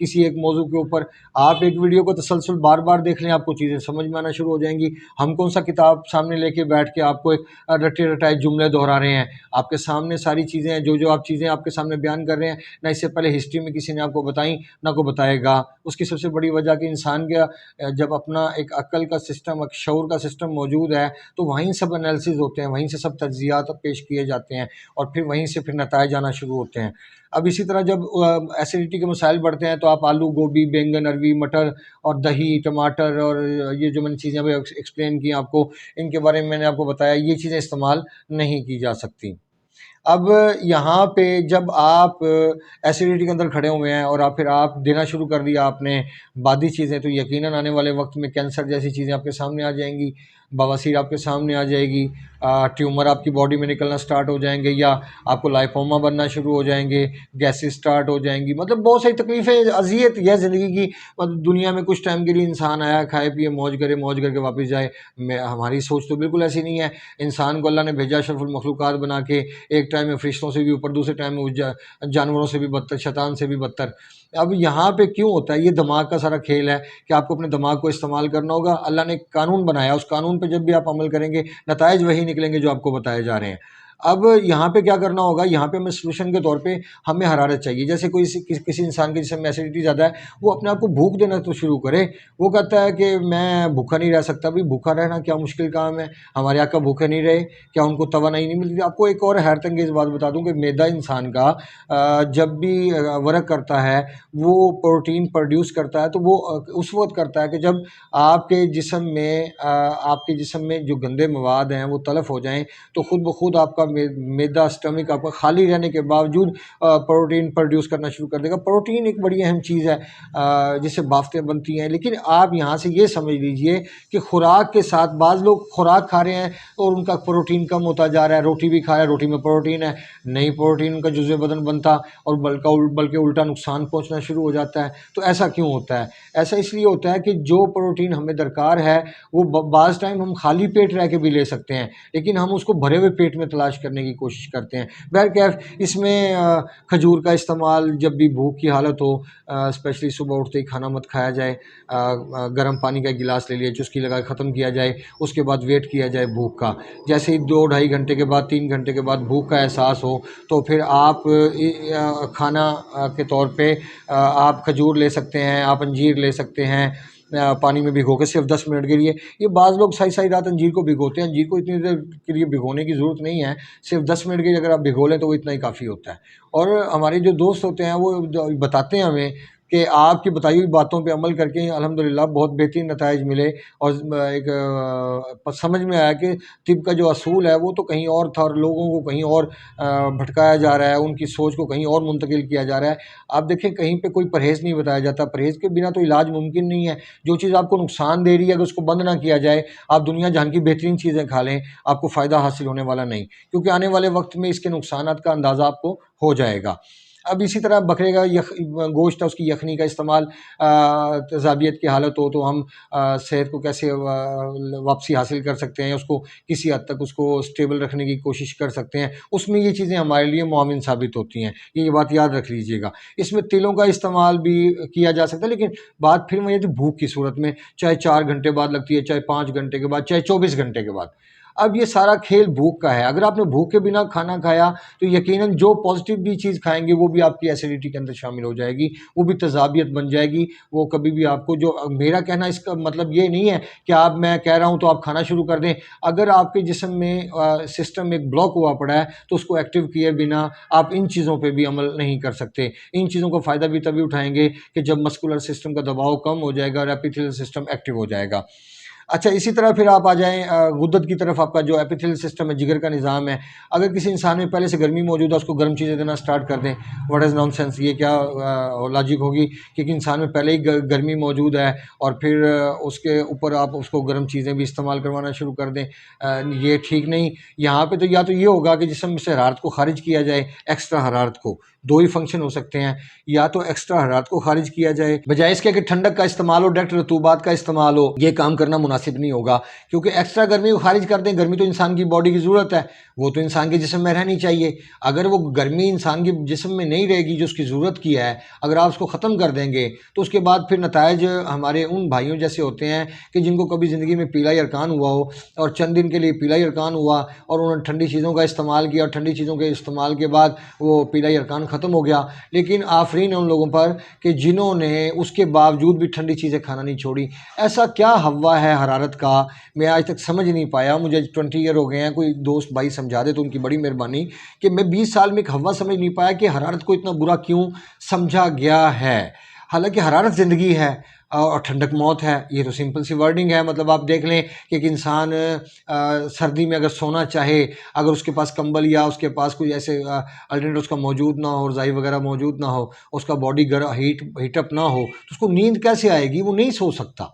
کسی ایک موضوع کے اوپر. آپ ایک ویڈیو کو تسلسل بار بار دیکھ لیں، آپ کو چیزیں سمجھ میں آنا شروع ہو جائیں گی. ہم کون سا کتاب سامنے لے کے بیٹھ کے آپ کو ایک رٹے رٹائے جملے دہرا رہے ہیں. آپ کے سامنے ساری چیزیں ہیں، جو آپ چیزیں آپ کے سامنے بیان کر رہے ہیں، نہ اس سے پہلے ہسٹری میں کسی نے آپ کو بتائیں نہ کو بتائے گا. اس کی سب سے بڑی وجہ کہ انسان کا جب اپنا ایک عقل کا سسٹم، ایک شعور کا سسٹم موجود ہے تو وہیں سب انالیسز ہوتے ہیں، وہیں سے سب تجزیات پیش کیے جاتے ہیں اور پھر وہیں سے پھر نتائج آنا شروع ہوتے ہیں. اب اسی طرح جب ایسیڈیٹی کے مسائل بڑھتے ہیں تو آپ آلو، گوبھی، بینگن، اروی، مٹر اور دہی، ٹماٹر اور یہ جو میں نے چیزیں ایکسپلین کی آپ کو، ان کے بارے میں میں نے آپ کو بتایا یہ چیزیں استعمال نہیں کی جا سکتی. اب یہاں پہ جب آپ ایسیڈیٹی کے اندر کھڑے ہوئے ہیں اور پھر آپ دینا شروع کر دیا آپ نے بادی چیزیں، تو یقیناً آنے والے وقت میں کینسر جیسی چیزیں آپ کے سامنے آ جائیں گی، بواسیر آپ کے سامنے آ جائے گی، ٹیومر آپ کی باڈی میں نکلنا سٹارٹ ہو جائیں گے، یا آپ کو لائپوما بننا شروع ہو جائیں گے، گیسز سٹارٹ ہو جائیں گی. مطلب بہت ساری تکلیفیں، اذیت یہ زندگی کی. مطلب دنیا میں کچھ ٹائم کے لیے انسان آیا، کھائے پیے، موج کرے، موج کر کے واپس جائے. ہماری سوچ تو بالکل ایسی نہیں ہے. انسان کو اللہ نے بھیجا اشرف المخلوقات بنا کے، ایک ٹائم میں فرشتوں سے بھی اوپر، دوسرے ٹائم میں جانوروں سے بھی بدتر، شیطان سے بھی بدتر. اب یہاں پہ کیوں ہوتا ہے؟ یہ دماغ کا سارا کھیل ہے کہ آپ کو اپنے دماغ کو استعمال کرنا ہوگا. اللہ نے ایک قانون بنایا، اس قانون پہ جب بھی آپ عمل کریں گے نتائج وہی نکلیں گے جو آپ کو بتائے جا رہے ہیں. اب یہاں پہ کیا کرنا ہوگا؟ یہاں پہ ہمیں سلوشن کے طور پہ ہمیں حرارت چاہیے. جیسے کسی انسان کے جسم میں ایسیڈیٹی زیادہ ہے، وہ اپنے آپ کو بھوک دینا تو شروع کرے. وہ کہتا ہے کہ میں بھوکا نہیں رہ سکتا. بھی بھوکا رہنا کیا مشکل کام ہے؟ ہمارے آقا بھوکے نہیں رہے، کیا ان کو توانائی نہیں ملتی؟ آپ کو ایک اور حیرت انگیز بات بتا دوں کہ معدہ انسان کا جب بھی ورک کرتا ہے، وہ پروٹین پروڈیوس کرتا ہے، تو وہ اس وقت کرتا ہے کہ جب آپ کے جسم میں جو گندے مواد ہیں وہ تلف ہو جائیں، تو خود بخود آپ کا معدہ، اسٹمک آپ کا خالی رہنے کے باوجود پروٹین پروڈیوس کرنا شروع کر دے گا. پروٹین ایک بڑی اہم چیز ہے جس سے بافتیں بنتی ہیں. لیکن آپ یہاں سے یہ سمجھ لیجئے کہ خوراک کے ساتھ بعض لوگ خوراک کھا رہے ہیں اور ان کا پروٹین کم ہوتا جا رہا ہے. روٹی بھی کھا رہا ہے، روٹی میں پروٹین ہے، نہیں پروٹین ان کا جزء بدن بنتا اور بلکہ الٹا نقصان پہنچنا شروع ہو جاتا ہے. تو ایسا کیوں ہوتا ہے؟ ایسا اس لیے ہوتا ہے کہ جو پروٹین ہمیں درکار ہے وہ بعض ٹائم ہم خالی پیٹ رہ کے بھی لے سکتے ہیں، لیکن ہم اس کو بھرے ہوئے پیٹ میں تلاش کرنے کی کوشش کرتے ہیں. بہرکیف اس میں کھجور کا استعمال جب بھی بھوک کی حالت ہو، اسپیشلی صبح اٹھتے ہی کھانا مت کھایا جائے، گرم پانی کا گلاس لے لیا، چسکی لگا کے ختم کیا جائے، اس کے بعد ویٹ کیا جائے بھوک کا. جیسے ہی 2-2.5 گھنٹے کے بعد، 3 گھنٹے کے بعد بھوک کا احساس ہو تو پھر آپ کھانا کے طور پہ آپ کھجور لے سکتے ہیں، آپ انجیر لے سکتے ہیں پانی میں بھگو کے صرف 10 منٹ کے لیے. یہ بعض لوگ ساری رات انجیر کو بھگوتے ہیں. انجیر کو اتنی دیر کے لیے بھگونے کی ضرورت نہیں ہے، صرف 10 منٹ کے لیے اگر آپ بھگو لیں تو وہ اتنا ہی کافی ہوتا ہے. اور ہمارے جو دوست ہوتے ہیں وہ بتاتے ہیں ہمیں کہ آپ کی بتائی ہوئی باتوں پہ عمل کر کے الحمدللہ بہت بہترین نتائج ملے، اور ایک سمجھ میں آیا کہ طب کا جو اصول ہے وہ تو کہیں اور تھا اور لوگوں کو کہیں اور بھٹکایا جا رہا ہے، ان کی سوچ کو کہیں اور منتقل کیا جا رہا ہے. آپ دیکھیں کہیں پہ کوئی پرہیز نہیں بتایا جاتا. پرہیز کے بنا تو علاج ممکن نہیں ہے. جو چیز آپ کو نقصان دے رہی ہے اگر اس کو بند نہ کیا جائے، آپ دنیا جہان کی بہترین چیزیں کھا لیں، آپ کو فائدہ حاصل ہونے والا نہیں، کیونکہ آنے والے وقت میں اس کے نقصانات کا اندازہ آپ کو ہو جائے گا. اب اسی طرح بکرے کا گوشت ہے، اس کی یخنی کا استعمال تیزابیت کی حالت ہو تو ہم صحت کو کیسے واپسی حاصل کر سکتے ہیں، اس کو کسی حد تک اس کو اسٹیبل رکھنے کی کوشش کر سکتے ہیں. اس میں یہ چیزیں ہمارے لیے معاون ثابت ہوتی ہیں. یہ بات یاد رکھ لیجئے گا. اس میں تیلوں کا استعمال بھی کیا جا سکتا ہے، لیکن بات پھر وہی بھوک کی صورت میں، چاہے 4 گھنٹے بعد لگتی ہے، چاہے 5 گھنٹے کے بعد، چاہے 24 گھنٹے کے بعد. اب یہ سارا کھیل بھوک کا ہے. اگر آپ نے بھوک کے بنا کھانا کھایا تو یقیناً جو پازیٹیو بھی چیز کھائیں گے وہ بھی آپ کی ایسیڈیٹی کے اندر شامل ہو جائے گی، وہ بھی تیزابیت بن جائے گی. وہ کبھی بھی آپ کو، جو میرا کہنا اس کا مطلب یہ نہیں ہے کہ میں کہہ رہا ہوں تو آپ کھانا شروع کر دیں. اگر آپ کے جسم میں سسٹم ایک بلاک ہوا پڑا ہے تو اس کو ایکٹیو کیے بنا آپ ان چیزوں پہ بھی عمل نہیں کر سکتے. ان چیزوں کو فائدہ بھی تبھی اٹھائیں گے کہ جب مسکولر سسٹم کا دباؤ کم ہو جائے گا اور ایپیتھیلیل سسٹم ایکٹیو ہو جائے گا. اچھا، اسی طرح پھر آپ آ جائیں غدد کی طرف. آپ کا جو ایپیتھیلیل سسٹم ہے، جگر کا نظام ہے، اگر کسی انسان میں پہلے سے گرمی موجود ہے اس کو گرم چیزیں دینا سٹارٹ کر دیں. What is naan sense? یہ کیا لاجک ہوگی کہ انسان میں پہلے ہی گرمی موجود ہے اور پھر اس کے اوپر آپ اس کو گرم چیزیں بھی استعمال کروانا شروع کر دیں؟ یہ ٹھیک نہیں. یہاں پہ تو یا تو یہ ہوگا کہ جسم سے حرارت کو خارج کیا جائے، ایکسٹرا حرارت کو. دو ہی فنکشن ہو سکتے ہیں، یا تو ایکسٹرا حرارت کو خارج کیا جائے بجائے اس کے کہ ٹھنڈک کا استعمال ہو، ڈائریکٹ رطوبات کا استعمال ہو. یہ کام کرنا مناسب مناسب نہیں ہوگا، کیونکہ ایکسٹرا گرمی کو خارج کر دیں. گرمی تو انسان کی باڈی کی ضرورت ہے، وہ تو انسان کے جسم میں رہنی چاہیے. اگر وہ گرمی انسان کے جسم میں نہیں رہے گی جو اس کی ضرورت کی ہے، اگر آپ اس کو ختم کر دیں گے تو اس کے بعد پھر نتائج ہمارے ان بھائیوں جیسے ہوتے ہیں کہ جن کو کبھی زندگی میں پیلا یرکان ہوا ہو اور چند دن کے لیے پیلا یرکان ہوا اور انہوں نے ٹھنڈی چیزوں کا استعمال کیا اور ٹھنڈی چیزوں کے استعمال کے بعد وہ پیلا یرکان ختم ہو گیا. لیکن آفرین ہے ان لوگوں پر کہ جنہوں نے اس کے باوجود بھی ٹھنڈی چیزیں کھانا نہیں چھوڑی. ایسا کیا ہوا ہے حرارت کا، میں آج تک سمجھ نہیں پایا. مجھے 20 ایئر ہو گئے ہیں، کوئی دوست بھائی سمجھا دے تو ان کی بڑی مہربانی. کہ میں 20 سال میں ایک ہوا سمجھ نہیں پایا کہ حرارت کو اتنا برا کیوں سمجھا گیا ہے. حالانکہ حرارت زندگی ہے اور ٹھنڈک موت ہے. یہ تو سمپل سی ورڈنگ ہے. مطلب آپ دیکھ لیں کہ ایک انسان سردی میں اگر سونا چاہے، اگر اس کے پاس کمبل یا اس کے پاس کوئی ایسے الٹرنیٹ اس کا موجود نہ ہو، رضائی وغیرہ موجود نہ ہو، اس کا باڈی ہیٹ اپ نہ ہو تو اس کو نیند کیسے آئے گی؟ وہ نہیں سو سکتا.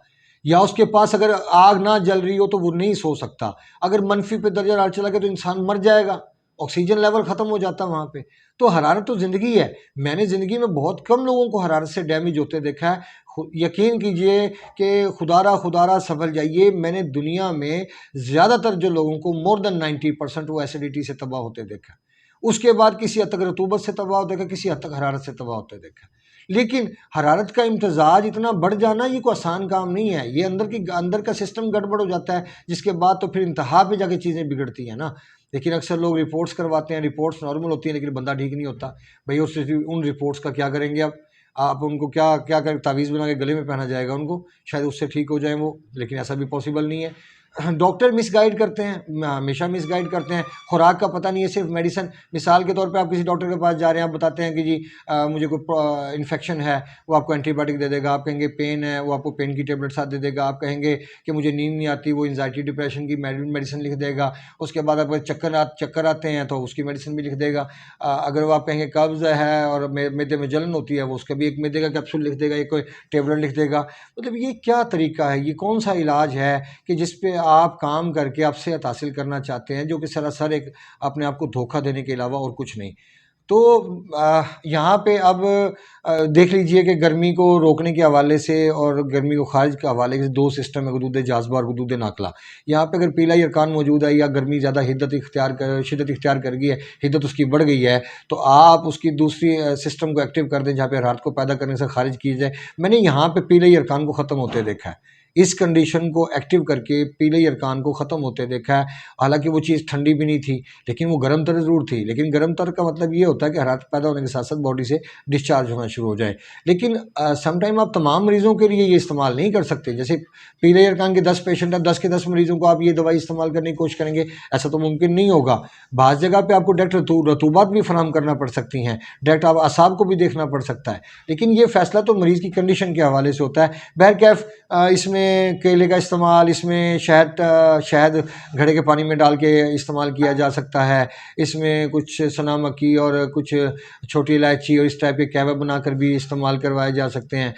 یا اس کے پاس اگر آگ نہ جل رہی ہو تو وہ نہیں سو سکتا. اگر منفی پہ درجہ حرارت چلا گیا تو انسان مر جائے گا، آکسیجن لیول ختم ہو جاتا وہاں پہ. تو حرارت تو زندگی ہے. میں نے زندگی میں بہت کم لوگوں کو حرارت سے ڈیمیج ہوتے دیکھا ہے. یقین کیجئے کہ خدا را سنبھل جائیے، میں نے دنیا میں زیادہ تر جو لوگوں کو more than 90% وہ ایسیڈیٹی سے تباہ ہوتے دیکھا. اس کے بعد کسی حد تک رطوبت سے تباہ ہوتے دیکھا، کسی حد تک حرارت سے تباہ ہوتے دیکھا. لیکن حرارت کا امتزاج اتنا بڑھ جانا یہ کوئی آسان کام نہیں ہے. یہ اندر کا سسٹم گڑبڑ ہو جاتا ہے، جس کے بعد تو پھر انتہا پہ جا کے چیزیں بگڑتی ہیں نا. لیکن اکثر لوگ رپورٹس کرواتے ہیں، رپورٹس نارمل ہوتی ہیں لیکن بندہ ٹھیک نہیں ہوتا. بھئی ان رپورٹس کا کیا کریں گے؟ اب آپ ان کو کیا کر تعویذ بنا کے گلے میں پہنا جائے گا ان کو، شاید اس سے ٹھیک ہو جائیں وہ، لیکن ایسا بھی پاسبل نہیں ہے. ڈاکٹر مس گائیڈ کرتے ہیں، ہمیشہ مس گائیڈ کرتے ہیں. خوراک کا پتہ نہیں ہے، صرف میڈیسن. مثال کے طور پہ آپ کسی ڈاکٹر کے پاس جا رہے ہیں، آپ بتاتے ہیں کہ جی مجھے کوئی انفیکشن ہے، وہ آپ کو اینٹی بایوٹک دے دے گا. آپ کہیں گے پین ہے، وہ آپ کو پین کی ٹیبلٹ ساتھ دے دے گا. آپ کہیں گے کہ مجھے نیند نہیں آتی، وہ انزائٹی ڈپریشن کی میڈیسن لکھ دے گا. اس کے بعد آپ کو چکر آتے ہیں تو اس کی میڈیسن بھی لکھ دے گا. اگر وہ آپ کہیں گے قبض ہے اور معدے میں جلن ہوتی ہے، وہ اس کا بھی ایک معدے کا کیپسول لکھ دے گا، ایک کوئی ٹیبلٹ لکھ دے گا. مطلب یہ کیا طریقہ ہے؟ یہ کون سا علاج ہے کہ جس پہ آپ کام کر کے آپ صحت حاصل کرنا چاہتے ہیں، جو کہ سراسر ایک اپنے آپ کو دھوکہ دینے کے علاوہ اور کچھ نہیں. تو یہاں پہ اب دیکھ لیجئے کہ گرمی کو روکنے کے حوالے سے اور گرمی کو خارج کے حوالے سے دو سسٹم ہے، حدود جاذبہ اور حدود ناقلہ. یہاں پہ اگر پیلا یرکان موجود ہے یا گرمی زیادہ شدت اختیار کر گئی ہے، حدت اس کی بڑھ گئی ہے، تو آپ اس کی دوسری سسٹم کو ایکٹیو کر دیں جہاں پہ حرارت کو پیدا کرنے سے خارج کی جائے. میں نے یہاں پہ پیلے یرکان کو ختم ہوتے دیکھا ہے، اس کنڈیشن کو ایکٹیو کر کے پیلے یرکان کو ختم ہوتے دیکھا ہے. حالانکہ وہ چیز ٹھنڈی بھی نہیں تھی لیکن وہ گرم تر ضرور تھی. لیکن گرم تر کا مطلب یہ ہوتا ہے کہ حرارت پیدا ہونے کے ساتھ ساتھ باڈی سے ڈسچارج ہونا شروع ہو جائے. لیکن سم ٹائم آپ تمام مریضوں کے لیے یہ استعمال نہیں کر سکتے. جیسے پیلے یرکان کے 10 پیشنٹ ہیں، 10 کے 10 مریضوں کو آپ یہ دوائی استعمال کرنے کی کوشش کریں گے، ایسا تو ممکن نہیں ہوگا. بعض جگہ پہ آپ کو ڈائریکٹ رطوبات بھی فراہم کرنا پڑ سکتی ہیں، ڈائریکٹ آپ اعصاب کو بھی دیکھنا پڑ سکتا ہے. لیکن یہ فیصلہ تو مریض کی کنڈیشن کے حوالے سے ہوتا ہے. بہرکیف اس میں کیلے کا استعمال، اس میں شہد گھڑے کے پانی میں ڈال کے استعمال کیا جا سکتا ہے. اس میں کچھ سنا مکی اور کچھ چھوٹی الائچی اور اس ٹائپ کے قہوہ بنا کر بھی استعمال کروائے جا سکتے ہیں،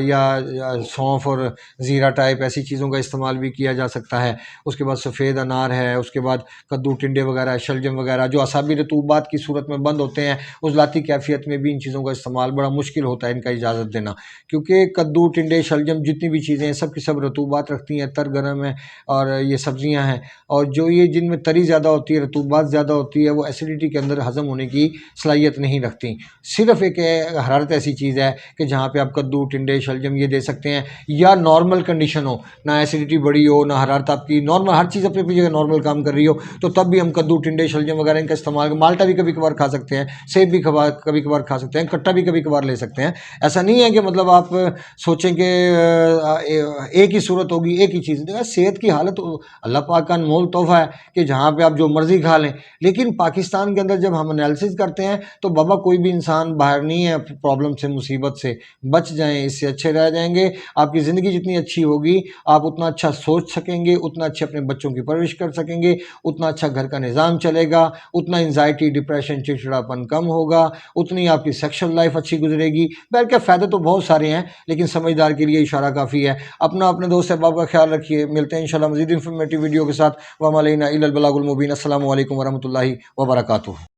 یا سونف اور زیرہ ٹائپ ایسی چیزوں کا استعمال بھی کیا جا سکتا ہے. اس کے بعد سفید انار ہے، اس کے بعد کدو ٹنڈے وغیرہ، شلجم وغیرہ جو اعصابی رطوبات کی صورت میں بند ہوتے ہیں، عضلاتی کیفیت میں بھی ان چیزوں کا استعمال بڑا مشکل ہوتا ہے ان کا اجازت دینا. کیونکہ کدو ٹنڈے شلجم جتنی بھی چیزیں ہیں سب کی سب رطوبات رکھتی ہیں، تر گرم ہے اور یہ سبزیاں ہیں، اور جو یہ جن میں تری زیادہ ہوتی ہے، رطوبات زیادہ ہوتی ہے، وہ ایسیڈیٹی کے اندر ہضم ہونے کی صلاحیت نہیں رکھتی. صرف ایک حرارت ایسی چیز ہے کہ جہاں پہ آپ کدو ٹنڈے شلجم یہ دے سکتے ہیں، یا نارمل کنڈیشن ہو، نہ ایسیڈیٹی بڑی ہو، نہ حرارت آپ کی نارمل، ہر چیز اپنی اپنی جگہ نارمل کام کر رہی ہو، تو تب بھی ہم کدو ٹنڈے شلجم وغیرہ ان کا استعمال، مالٹا بھی کبھی کبھار کھا سکتے ہیں، سیب بھی کبھی کبھار کھا سکتے ہیں، کٹا بھی کبھی کبھار لے سکتے ہیں. ایسا نہیں ہے کہ مطلب آپ سوچیں کہ ایک ہی صورت ہوگی، ایک ہی چیز. صحت کی حالت اللہ پاک کا انمول تحفہ ہے کہ جہاں پہ آپ جو مرضی کھا لیں. لیکن پاکستان کے اندر جب ہم انالیسز کرتے ہیں تو بابا کوئی بھی انسان باہر نہیں ہے پرابلم سے، مصیبت سے. بچ جائیں، اس سے اچھے رہ جائیں گے. آپ کی زندگی جتنی اچھی ہوگی، آپ اتنا اچھا سوچ سکیں گے، اتنا اچھے اپنے بچوں کی پرورش کر سکیں گے، اتنا اچھا گھر کا نظام چلے گا، اتنا انزائٹی ڈپریشن چڑچڑاپن کم ہوگا، اتنی آپ کی سیکشل لائف اچھی گزرے گی. بہرکیف فائدے تو بہت سارے ہیں لیکن سمجھدار کے لیے اشارہ کافی ہے. اپنے دوست احباب کا خیال رکھیے. ملتے ہیں انشاءاللہ مزید انفارمیٹیو ویڈیو کے ساتھ. وما علینا الا البلاغ المبین. السلام علیکم ورحمۃ اللہ وبرکاتہ.